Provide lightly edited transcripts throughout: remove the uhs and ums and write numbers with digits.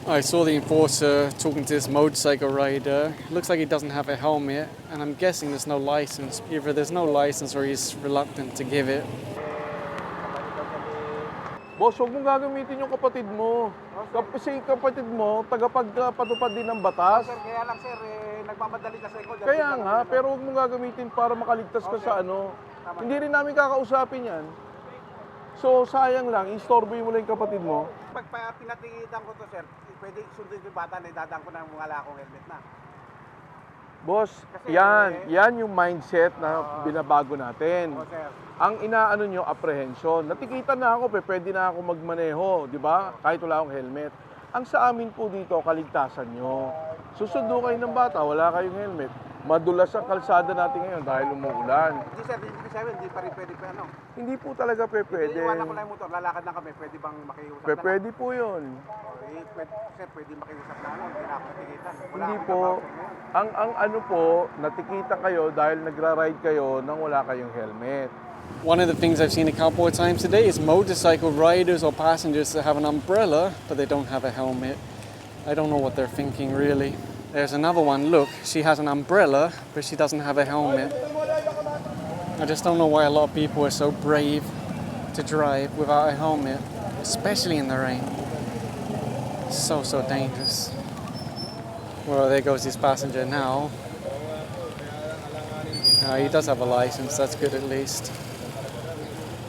I saw the enforcer talking to this motorcycle rider. Looks like he doesn't have a helmet, and I'm guessing there's no license. Either there's no license or he's reluctant to give it. Boss, huwag mong gagamitin yung kapatid mo. Kasi kapatid mo, tagapagpatupad din ng batas. Sir, kaya lang sir, nagmamadali kasi ako. Kaya nga, pero huwag mong gagamitin para makaligtas ka sa ano. Hindi rin namin kakausapin yan. So, sayang lang, istorboy mo lang yung kapatid mo. Pag pinatigitan ko to sir, pwede sundin ko yung bata na idadaan ko ng wala akong helmet na. Boss, kasi, yan yung mindset na binabago natin. Sir. Ang inaano nyo, apprehension. Natikitan na ako, pwede na ako magmaneho, di ba? Kahit wala akong helmet. Ang sa amin po dito, kaligtasan nyo. Susundo kayo ng bata, wala kayong helmet. Madulas ang kalsada natin ngayon dahil umuulan. Hindi sir, hindi pa rin pwede pa ano. Hindi po talaga pwede. Iiwanan ko lang yung motor, lalakad na kami, pwede bang makiusap na? Pwede po yun. Sir, pwede makiusap na ano, hindi na ako natikitan. Hindi po. Ang ano po, natikita kayo dahil nagra-ride kayo nang wala kayong helmet. One of the things I've seen a couple of times today is motorcycle riders or passengers that have an umbrella, but they don't have a helmet. I don't know what they're thinking, really. There's another one, look, she has an umbrella, but she doesn't have a helmet. I just don't know why a lot of people are so brave to drive without a helmet, especially in the rain. So dangerous. Well, there goes this passenger now. He does have a license, that's good at least.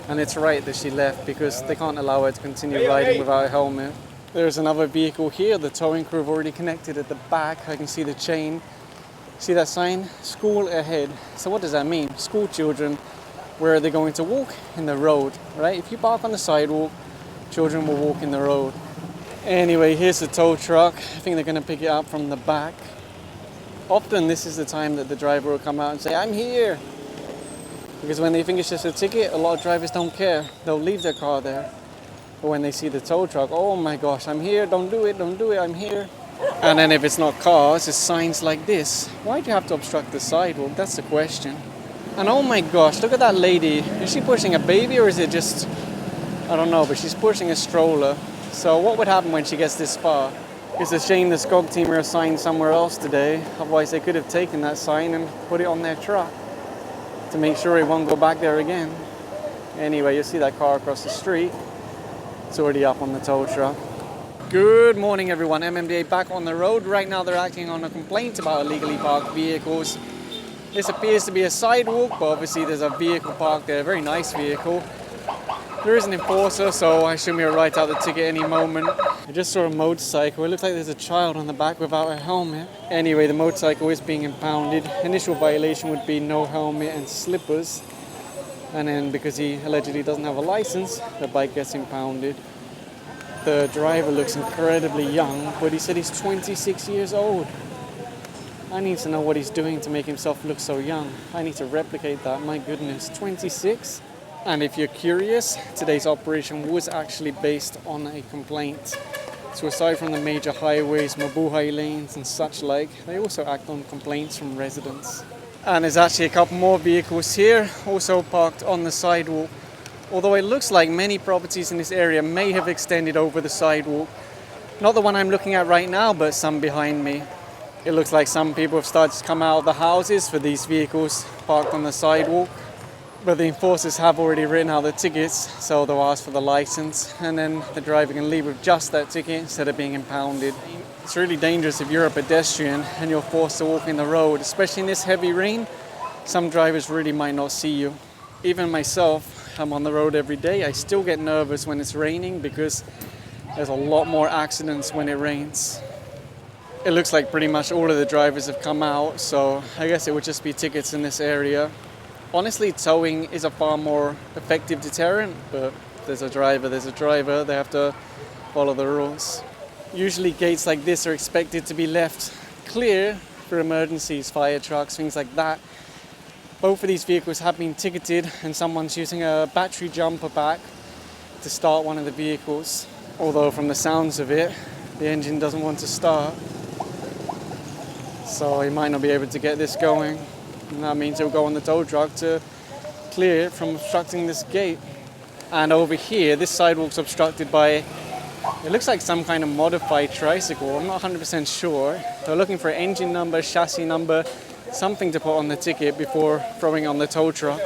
And it's right that she left because they can't allow her to continue riding without a helmet. There's another vehicle here. The towing crew have already connected at the back. I can see the chain. See that sign? School ahead. So what does that mean? School children, where are they going to walk? In the road, right? If you park on the sidewalk, children will walk in the road. Anyway, here's the tow truck. I think they're going to pick it up from the back. Often this is the time that the driver will come out and say, I'm here. Because when they think it's just a ticket, a lot of drivers don't care. They'll leave their car there. But when they see the tow truck, oh my gosh, I'm here, don't do it, I'm here. And then if it's not cars, it's signs like this. Why do you have to obstruct the sidewalk? That's the question. And oh my gosh, look at that lady. Is she pushing a baby or is it just, I don't know, but she's pushing a stroller. So what would happen when she gets this far? It's a shame the SCOG team are assigned somewhere else today. Otherwise they could have taken that sign and put it on their truck to make sure it won't go back there again. Anyway, you see that car across the street. It's already up on the tow truck. Good morning everyone, MMDA back on the road. Right now they're acting on a complaint about illegally parked vehicles. This appears to be a sidewalk, but obviously there's a vehicle parked there, a very nice vehicle. There is an enforcer, so I assume he'll write out the ticket any moment. I just saw a motorcycle. It looks like there's a child on the back without a helmet. Anyway, the motorcycle is being impounded. Initial violation would be no helmet and slippers. And then because he allegedly doesn't have a license, the bike gets impounded. The driver looks incredibly young, but he said he's 26 years old. I need to know what he's doing to make himself look so young. I need to replicate that, my goodness, 26? And if you're curious, today's operation was actually based on a complaint. So aside from the major highways, mabuhay lanes and such like, they also act on complaints from residents. And there's actually a couple more vehicles here, also parked on the sidewalk. Although it looks like many properties in this area may have extended over the sidewalk. Not the one I'm looking at right now, but some behind me. It looks like some people have started to come out of the houses for these vehicles parked on the sidewalk. But the enforcers have already written out the tickets, so they'll ask for the license, and then the driver can leave with just that ticket instead of being impounded. It's really dangerous if you're a pedestrian and you're forced to walk in the road, especially in this heavy rain. Some drivers really might not see you. Even myself, I'm on the road every day. I still get nervous when it's raining because there's a lot more accidents when it rains. It looks like pretty much all of the drivers have come out, so I guess it would just be tickets in this area. Honestly, towing is a far more effective deterrent, but there's a driver, they have to follow the rules. Usually gates like this are expected to be left clear for emergencies, fire trucks, things like that. Both of these vehicles have been ticketed and someone's using a battery jumper pack to start one of the vehicles. Although from the sounds of it, the engine doesn't want to start. So he might not be able to get this going. And that means he'll go on the tow truck to clear it from obstructing this gate. And over here, this sidewalk's obstructed by It looks like some kind of modified tricycle. I'm not 100% sure. They're looking for engine number, chassis number, something to put on the ticket before throwing on the tow truck.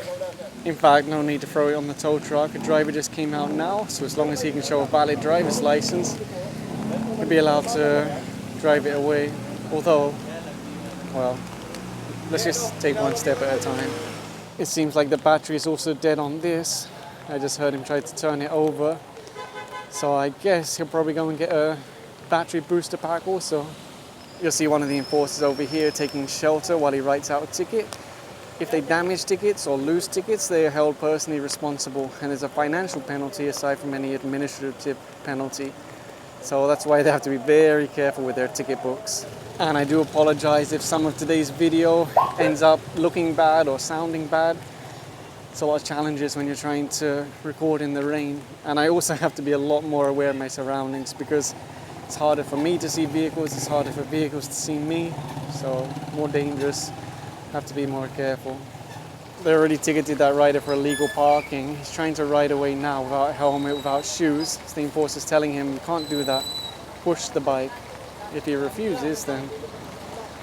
In fact, no need to throw it on the tow truck. A driver just came out now, so as long as he can show a valid driver's license, he'll be allowed to drive it away. Although, well, let's just take one step at a time. It seems like the battery is also dead on this. I just heard him try to turn it over. So I guess he'll probably go and get a battery booster pack also. You'll see one of the enforcers over here taking shelter while he writes out a ticket. If they damage tickets or lose tickets, they are held personally responsible, and there's a financial penalty aside from any administrative penalty. So that's why they have to be very careful with their ticket books. And I do apologize if some of today's video ends up looking bad or sounding bad. It's a lot of challenges when you're trying to record in the rain. And I also have to be a lot more aware of my surroundings because it's harder for me to see vehicles, it's harder for vehicles to see me. So more dangerous, have to be more careful. They already ticketed that rider for illegal parking. He's trying to ride away now without a helmet, without shoes. So the enforcer's telling him, you can't do that, push the bike. If he refuses, then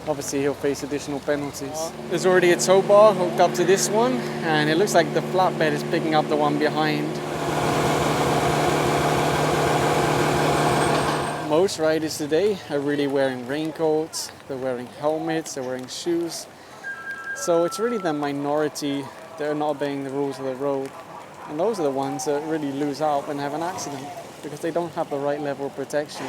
obviously he'll face additional penalties. There's already a tow bar hooked up to this one, and it looks like the flatbed is picking up the one behind. Most riders today are really wearing raincoats, they're wearing helmets, they're wearing shoes. So it's really the minority that are not obeying the rules of the road. And those are the ones that really lose out when they have an accident because they don't have the right level of protection.